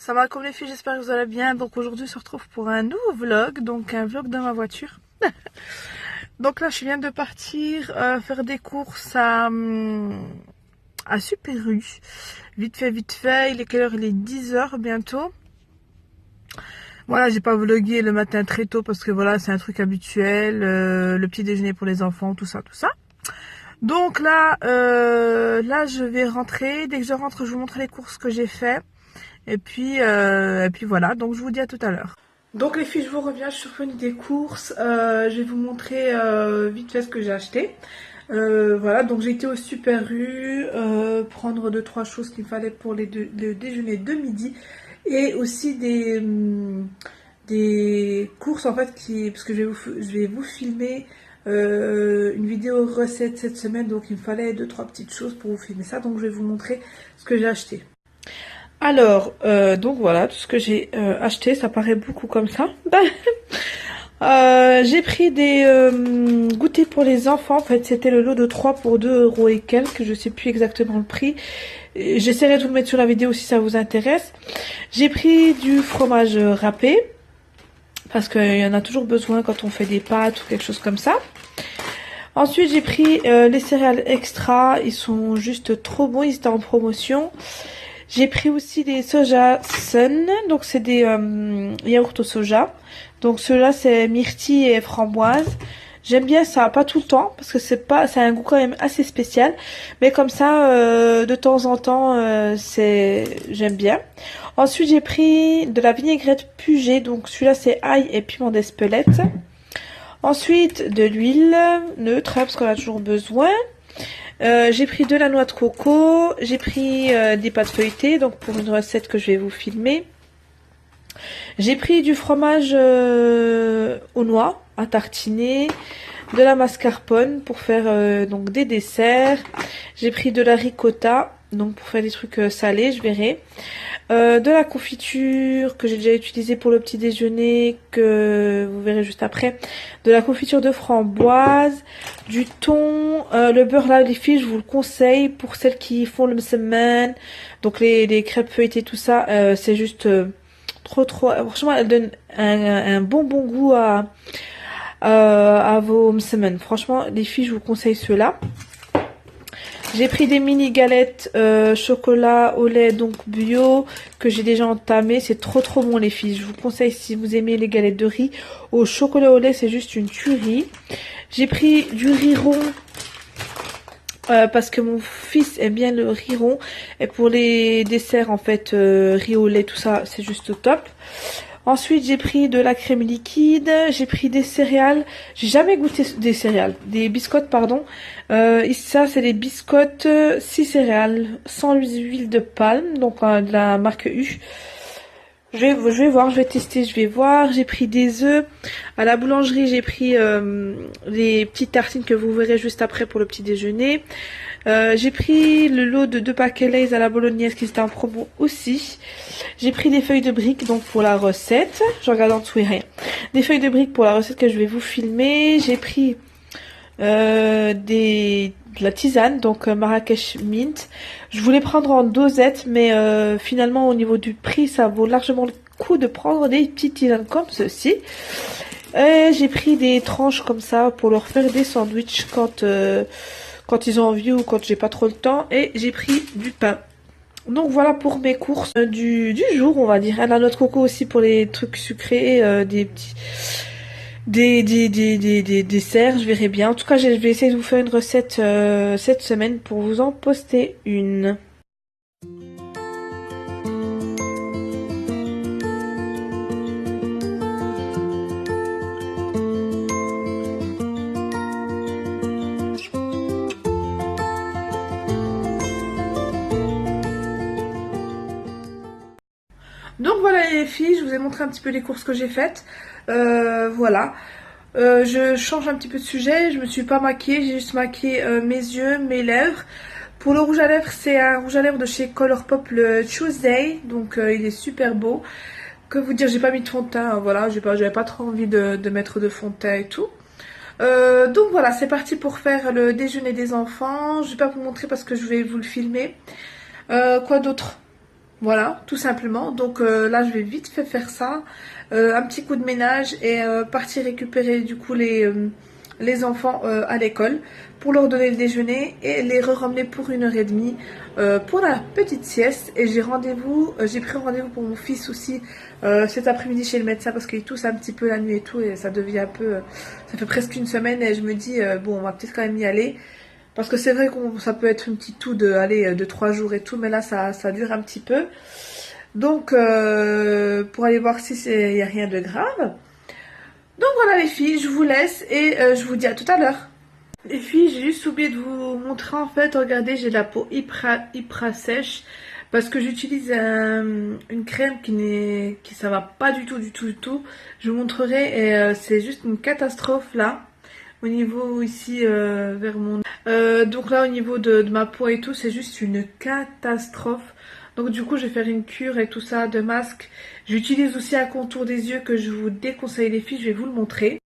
Ça va comme les filles, j'espère que vous allez bien. Donc aujourd'hui on se retrouve pour un nouveau vlog, donc un vlog dans ma voiture. Donc là je viens de partir faire des courses à Super U. Vite fait, il est quelle heure? Il est 10 h bientôt. Voilà, j'ai pas vlogué le matin très tôt parce que voilà, c'est un truc habituel, le petit déjeuner pour les enfants, tout ça. Donc là, je vais rentrer. Dès que je rentre, je vous montre les courses que j'ai fait. Et puis voilà, donc je vous dis à tout à l'heure. Donc les filles, je vous reviens, je suis revenue des courses. Je vais vous montrer vite fait ce que j'ai acheté. Voilà, donc j'ai été au Super U prendre 2-3 choses qu'il me fallait pour le déjeuner de midi. Et aussi des courses en fait, parce que je vais vous filmer une vidéo recette cette semaine. Donc il me fallait 2-3 petites choses pour vous filmer ça. Donc je vais vous montrer ce que j'ai acheté. Alors, donc voilà, tout ce que j'ai acheté, ça paraît beaucoup comme ça. J'ai pris des goûters pour les enfants. En fait, c'était le lot de 3 pour 2 € et quelques. Je sais plus exactement le prix. J'essaierai de vous le mettre sur la vidéo si ça vous intéresse. J'ai pris du fromage râpé. Parce qu'il y en a toujours besoin quand on fait des pâtes ou quelque chose comme ça. Ensuite, j'ai pris les céréales extra. Ils sont juste trop bons. Ils étaient en promotion. J'ai pris aussi des soja sun, donc c'est des yaourts au soja. Donc ceux-là c'est myrtille et framboise. J'aime bien ça, pas tout le temps parce que c'est un goût quand même assez spécial, mais comme ça de temps en temps j'aime bien. Ensuite j'ai pris de la vinaigrette Puget, donc celui-là c'est ail et piment d'Espelette. Ensuite de l'huile neutre parce qu'on a toujours besoin. J'ai pris de la noix de coco, j'ai pris des pâtes feuilletées, donc pour une recette que je vais vous filmer. J'ai pris du fromage aux noix à tartiner, de la mascarpone pour faire donc des desserts. J'ai pris de la ricotta, donc pour faire des trucs salés, je verrai. De la confiture que j'ai déjà utilisée pour le petit déjeuner, que vous verrez juste après. De la confiture de framboise, du thon, le beurre là les filles je vous le conseille pour celles qui font le msemen, donc les crêpes feuilletées tout ça, c'est juste trop franchement elle donne un bon goût à vos msemen. Franchement les filles je vous conseille ceux-là. J'ai pris des mini galettes chocolat au lait donc bio que j'ai déjà entamé. C'est trop bon les filles. Je vous conseille si vous aimez les galettes de riz au chocolat au lait, c'est juste une tuerie. J'ai pris du riz rond parce que mon fils aime bien le riz rond. Et pour les desserts en fait riz au lait tout ça c'est juste top. Ensuite, j'ai pris de la crème liquide, j'ai pris des céréales. J'ai jamais goûté des céréales, des biscottes, pardon. Ça, c'est des biscottes 6 céréales, sans huile de palme, donc de la marque U. Je vais voir, je vais tester, je vais voir. J'ai pris des œufs. À la boulangerie, j'ai pris les petites tartines que vous verrez juste après pour le petit déjeuner. J'ai pris le lot de 2 paquets Lay's à la bolognaise qui était en promo aussi. J'ai pris des feuilles de briques donc pour la recette. Je regarde en dessous et rien. Des feuilles de briques pour la recette que je vais vous filmer. J'ai pris de la tisane, donc Marrakech Mint. Je voulais prendre en dosette, mais finalement au niveau du prix, ça vaut largement le coup de prendre des petites tisanes comme ceci. J'ai pris des tranches comme ça pour leur faire des sandwichs quand ils ont envie ou quand j'ai pas trop le temps. Et j'ai pris du pain. Donc voilà pour mes courses du jour, on va dire. La noix de coco aussi pour les trucs sucrés, des petits... des desserts, je verrai bien. En tout cas, je vais essayer de vous faire une recette cette semaine pour vous en poster une. Donc voilà les filles, je vous ai montré un petit peu les courses que j'ai faites. Voilà. Je change un petit peu de sujet, je me suis pas maquillée, j'ai juste maquillé mes yeux, mes lèvres. Pour le rouge à lèvres, c'est un rouge à lèvres de chez Colourpop, le Tuesday, donc il est super beau. Que vous dire, j'ai pas mis de fond de teint, voilà, j'avais pas trop envie de mettre de fond de teint et tout. Donc voilà, c'est parti pour faire le déjeuner des enfants. Je vais pas vous montrer parce que je vais vous le filmer. Quoi d'autre? Voilà, tout simplement. Donc là, je vais vite fait faire ça. Un petit coup de ménage et partir récupérer du coup les enfants à l'école pour leur donner le déjeuner et les ramener pour 1 h 30 pour la petite sieste. Et j'ai pris rendez-vous pour mon fils aussi cet après-midi chez le médecin parce qu'il tousse un petit peu la nuit et tout et ça devient un peu... ça fait presque 1 semaine et je me dis, bon, on va peut-être quand même y aller. Parce que c'est vrai que ça peut être une petite toux de 3 jours et tout, mais là ça dure un petit peu. Donc pour aller voir si il n'y a rien de grave. Donc voilà les filles, je vous laisse et je vous dis à tout à l'heure. Les filles, j'ai juste oublié de vous montrer en fait, regardez, j'ai la peau hyper sèche parce que j'utilise une crème qui ça va pas du tout. Je vous montrerai et c'est juste une catastrophe là. Au niveau ici vers mon... donc là au niveau de ma peau et tout, c'est juste une catastrophe. Donc du coup je vais faire une cure et tout ça de masque. J'utilise aussi un contour des yeux que je vous déconseille les filles, je vais vous le montrer.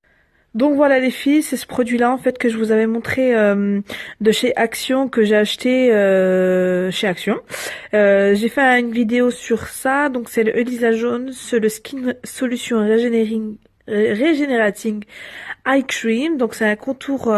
Donc voilà les filles, c'est ce produit là en fait que je vous avais montré de chez Action, que j'ai acheté chez Action. J'ai fait une vidéo sur ça, donc c'est le Elisa Jaune, c'est le Skin Solution Regenerating Eye Cream, donc c'est un contour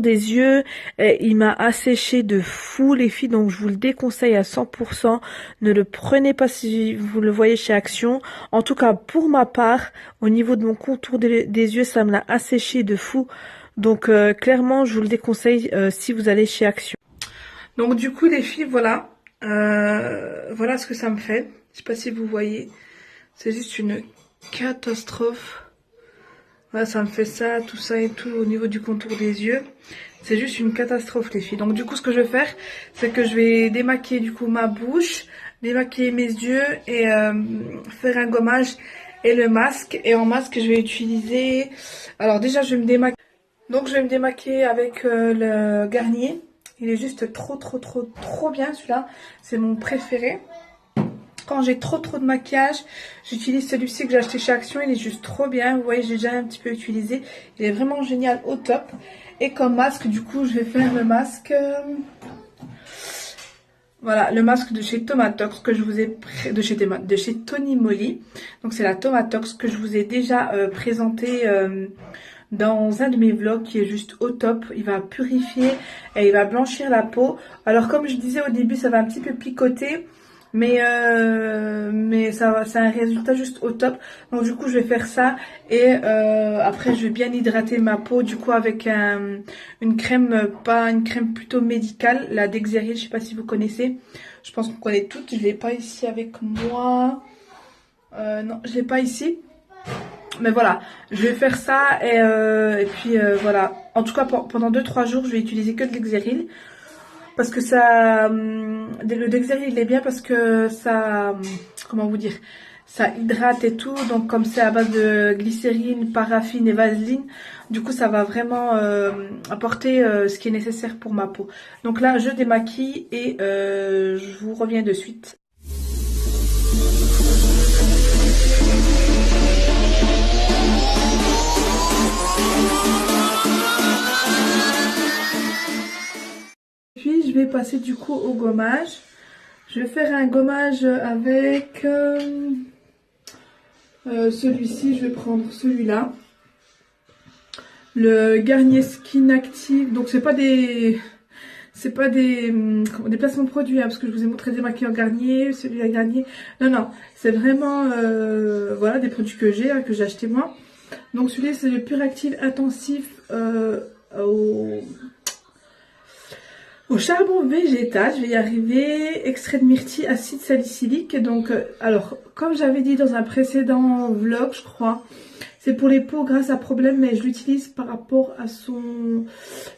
des yeux. Il m'a asséché de fou les filles, donc je vous le déconseille à 100%. Ne le prenez pas si vous le voyez chez Action. En tout cas pour ma part, au niveau de mon contour des yeux, ça me l'a asséché de fou. Donc clairement je vous le déconseille si vous allez chez Action. Donc du coup les filles, voilà. Voilà ce que ça me fait. Je sais pas si vous voyez. C'est juste une catastrophe. Voilà, ça me fait ça, tout ça et tout au niveau du contour des yeux. C'est juste une catastrophe les filles. Donc du coup ce que je vais faire, c'est que je vais démaquiller du coup ma bouche, démaquiller mes yeux et faire un gommage et le masque. Et en masque je vais utiliser... Alors déjà je vais me démaquiller. Donc je vais me démaquiller avec le Garnier. Il est juste trop bien celui-là. C'est mon préféré. Quand j'ai trop de maquillage, j'utilise celui-ci que j'ai acheté chez Action. Il est juste trop bien. Vous voyez, j'ai déjà un petit peu utilisé. Il est vraiment génial, au top. Et comme masque, du coup, je vais faire le masque... Voilà, le masque de chez Tomatox que je vous ai... de chez Tony Moly. Donc c'est la Tomatox que je vous ai déjà présenté dans un de mes vlogs qui est juste au top. Il va purifier et il va blanchir la peau. Alors comme je disais au début, ça va un petit peu picoter. Mais ça c'est un résultat juste au top. Donc du coup je vais faire ça et après je vais bien hydrater ma peau du coup avec une crème, pas une crème plutôt médicale, la Dexeryl, je sais pas si vous connaissez. Je pense qu'on connaît toutes. Je l'ai pas ici avec moi. Non, je l'ai pas ici. Mais voilà, je vais faire ça et puis voilà. En tout cas pendant 2-3 jours je vais utiliser que de Dexeryl. Parce que ça, le Dexeryl il est bien parce que ça, comment vous dire, ça hydrate et tout. Donc comme c'est à base de glycérine, paraffine et vaseline, du coup ça va vraiment apporter ce qui est nécessaire pour ma peau. Donc là je démaquille et je vous reviens de suite. Puis je vais passer du coup au gommage. Je vais faire un gommage avec celui-ci. Je vais prendre celui-là. Le Garnier Skin Active. Donc c'est pas des placements de produits hein, parce que je vous ai montré des maquillants Garnier, celui-là Garnier. Non, c'est vraiment voilà des produits que j'ai acheté moi. Donc celui-là c'est le Pure Active Intensif au charbon végétal, je vais y arriver, extrait de myrtille, acide salicylique. Donc, alors, comme j'avais dit dans un précédent vlog, je crois, c'est pour les peaux grâce à problème, mais je l'utilise par rapport à son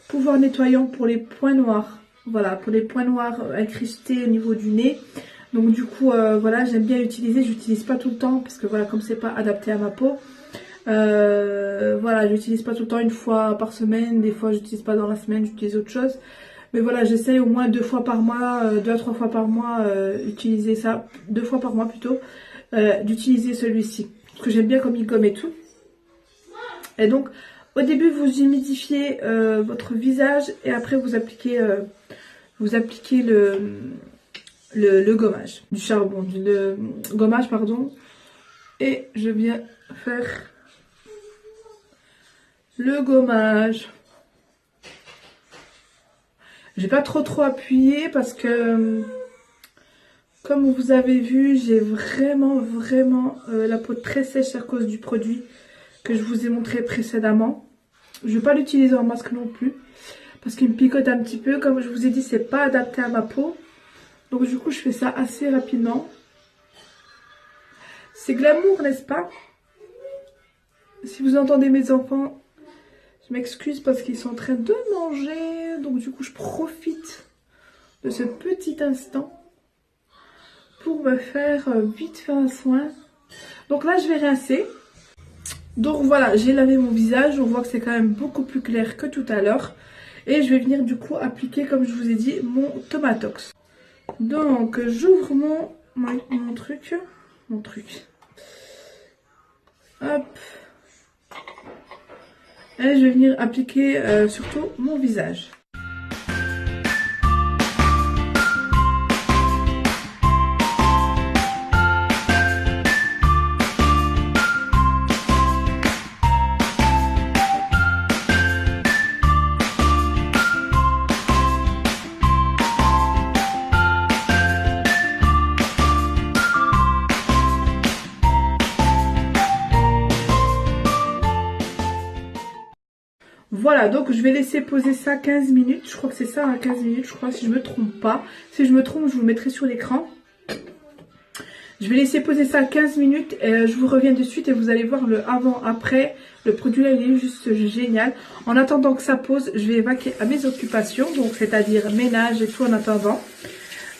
pouvoir nettoyant pour les points noirs. Voilà, pour les points noirs incrustés au niveau du nez. Donc du coup, voilà, j'aime bien l'utiliser. Je l'utilise pas tout le temps parce que voilà, comme c'est pas adapté à ma peau. Voilà, je l'utilise pas tout le temps, 1 fois par semaine. Des fois, j'utilise pas dans la semaine, j'utilise autre chose. Mais voilà, j'essaye au moins 2 fois par mois, 2 à 3 fois par mois, utiliser ça, 2 fois par mois plutôt, d'utiliser celui-ci. Parce que j'aime bien comme il gomme et tout. Et donc, au début, vous humidifiez votre visage et après vous appliquez le gommage, du charbon, le gommage, pardon. Et je viens faire le gommage. J'ai pas trop appuyé parce que, comme vous avez vu, j'ai vraiment la peau très sèche à cause du produit que je vous ai montré précédemment. Je vais pas l'utiliser en masque non plus parce qu'il me picote un petit peu. Comme je vous ai dit, c'est pas adapté à ma peau. Donc du coup, je fais ça assez rapidement. C'est glamour, n'est-ce pas? Si vous entendez mes enfants, je m'excuse parce qu'ils sont en train de manger. Donc du coup, je profite de ce petit instant pour me faire vite fait un soin. Donc là, je vais rincer. Donc voilà, j'ai lavé mon visage. On voit que c'est quand même beaucoup plus clair que tout à l'heure. Et je vais venir du coup appliquer, comme je vous ai dit, mon Tomatox. Donc j'ouvre mon truc. Hop. Et je vais venir appliquer surtout mon visage. Voilà, donc je vais laisser poser ça 15 minutes. Je crois que c'est ça, hein, 15 minutes, je crois, si je me trompe pas. Si je me trompe, je vous mettrai sur l'écran. Je vais laisser poser ça 15 minutes et je vous reviens de suite et vous allez voir le avant-après. Le produit là, il est juste génial. En attendant que ça pose, je vais vaquer à mes occupations, donc c'est-à-dire ménage et tout en attendant.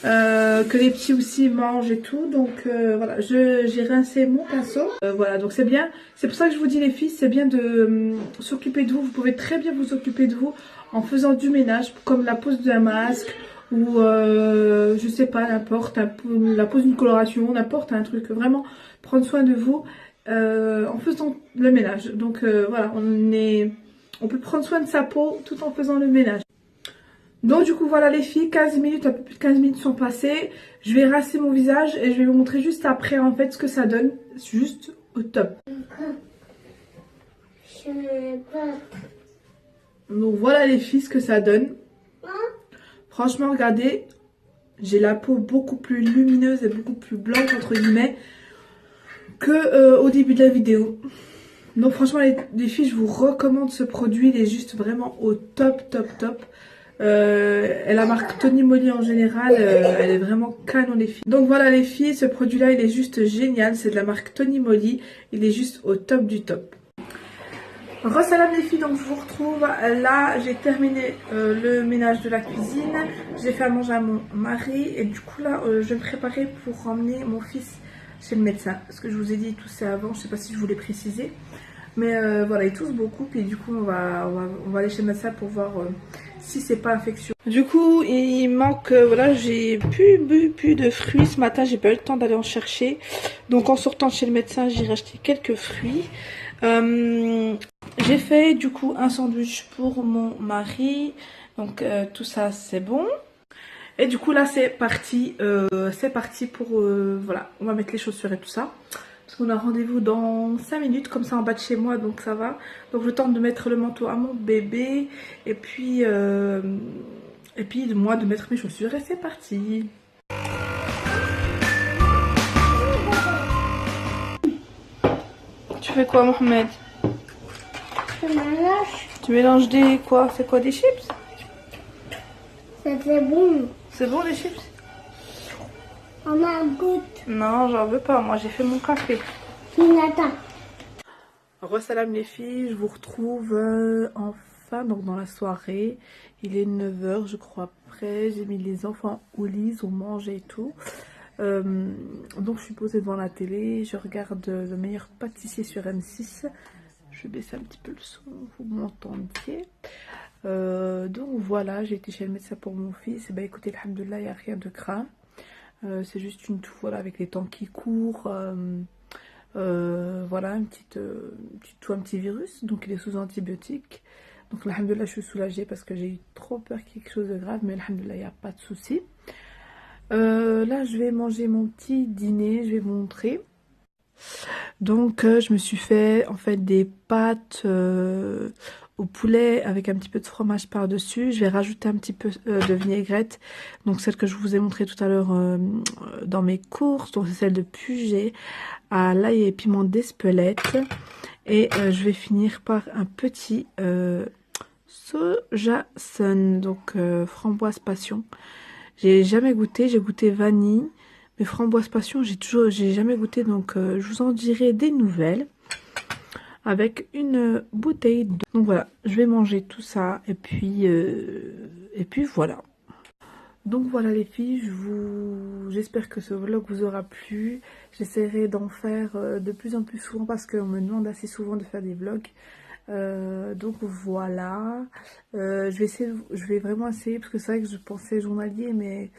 Que les petits aussi mangent et tout. Donc voilà, j'ai rincé mon pinceau. Voilà, donc c'est bien. C'est pour ça que je vous dis les filles, c'est bien de s'occuper de vous. Vous pouvez très bien vous occuper de vous en faisant du ménage, comme la pose d'un masque ou je sais pas, n'importe, la pose d'une coloration, n'importe un truc. Vraiment prendre soin de vous en faisant le ménage. Donc voilà, on peut prendre soin de sa peau tout en faisant le ménage. Donc du coup voilà les filles, 15 minutes, un peu plus de 15 minutes sont passées. Je vais rincer mon visage et je vais vous montrer juste après en fait ce que ça donne. C'est juste au top. Donc voilà les filles ce que ça donne. Franchement regardez, j'ai la peau beaucoup plus lumineuse et beaucoup plus blanche entre guillemets que au début de la vidéo. Donc franchement les filles, je vous recommande ce produit, il est juste vraiment au top. Et la marque Tony Moly en général, elle est vraiment canon les filles. Donc voilà les filles, ce produit là il est juste génial, c'est de la marque Tony Moly, il est juste au top du top. Re-salam les filles, donc je vous retrouve là, j'ai terminé le ménage de la cuisine, j'ai fait à manger à mon mari et du coup là je vais me préparer pour emmener mon fils chez le médecin. Ce que je vous ai dit tout ça avant, je sais pas si je vous l'ai précisé. Mais voilà, il tousse beaucoup. Puis du coup, on va aller chez le médecin pour voir si c'est pas infectieux. Du coup, il manque... voilà, j'ai plus de fruits ce matin. J'ai pas eu le temps d'aller en chercher. Donc en sortant chez le médecin, j'ai racheté quelques fruits. J'ai fait du coup un sandwich pour mon mari. Donc tout ça, c'est bon. Et du coup, là, c'est parti. Pour... voilà, on va mettre les chaussures et tout ça. Parce qu'on a rendez-vous dans 5 minutes, comme ça en bas de chez moi, donc ça va. Donc je tente de mettre le manteau à mon bébé. Et puis moi de mettre mes chaussures et c'est parti. Tu fais quoi Mohamed? Je mélange. Tu mélanges des quoi? C'est quoi, des chips? C'est bon. C'est bon les chips? On a un goût. Non, j'en veux pas, moi j'ai fait mon café. Pinata. Re-salam les filles, je vous retrouve enfin donc dans la soirée. Il est 9 h je crois près. J'ai mis les enfants au lit, ils ont mangé et tout. Donc je suis posée devant la télé, je regarde Le Meilleur Pâtissier sur M6. Je vais baisser un petit peu le son, vous m'entendiez. Donc voilà, j'ai été chez le médecin pour mon fils. Et ben écoutez, alhamdoulilah, il n'y a rien de grave. C'est juste une toux, voilà, avec les temps qui courent. Voilà, un petit virus, donc il est sous antibiotiques. Donc alhamdoulilah, je suis soulagée parce que j'ai eu trop peur qu'il y ait quelque chose de grave, mais alhamdoulilah, il n'y a pas de souci. Là, je vais manger mon petit dîner, je vais vous montrer. Donc, je me suis fait en fait des pâtes au poulet avec un petit peu de fromage par-dessus. Je vais rajouter un petit peu de vinaigrette, donc celle que je vous ai montré tout à l'heure dans mes courses. Donc, c'est celle de Puget à l'ail et piment d'Espelette. Et je vais finir par un petit soja sun, donc framboise passion. J'ai jamais goûté, j'ai goûté vanille, mais framboise passion, j'ai jamais goûté, donc je vous en dirai des nouvelles avec une bouteille d'eau. Donc voilà, je vais manger tout ça et puis voilà. Donc voilà les filles, j'espère que ce vlog vous aura plu. J'essaierai d'en faire de plus en plus souvent parce qu'on me demande assez souvent de faire des vlogs. Donc voilà, je vais vraiment essayer parce que c'est vrai que je pensais journalier mais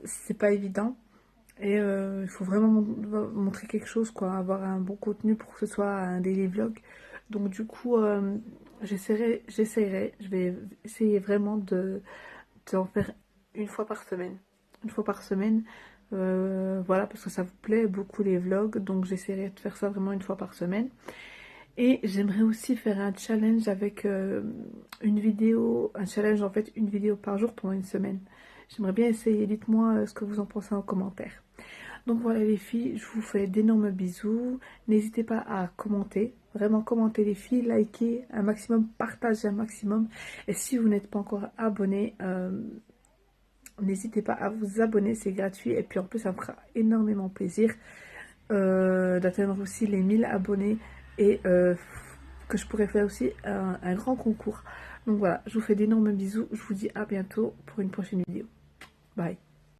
c'est pas évident et il faut vraiment montrer quelque chose quoi, avoir un bon contenu pour que ce soit un daily vlog. Donc du coup j'essaierai, je vais essayer vraiment d'en faire une fois par semaine, voilà parce que ça vous plaît beaucoup les vlogs, donc j'essaierai de faire ça vraiment une fois par semaine. Et j'aimerais aussi faire un challenge avec une vidéo par jour pendant une semaine. J'aimerais bien essayer, dites-moi ce que vous en pensez en commentaire. Donc voilà les filles, je vous fais d'énormes bisous. N'hésitez pas à commenter, vraiment commenter les filles, liker un maximum, partager un maximum. Et si vous n'êtes pas encore abonné, n'hésitez pas à vous abonner, c'est gratuit. Et puis en plus ça me fera énormément plaisir d'atteindre aussi les 1000 abonnés. Et que je pourrais faire aussi un grand concours. Donc voilà, je vous fais d'énormes bisous. Je vous dis à bientôt pour une prochaine vidéo. Bye.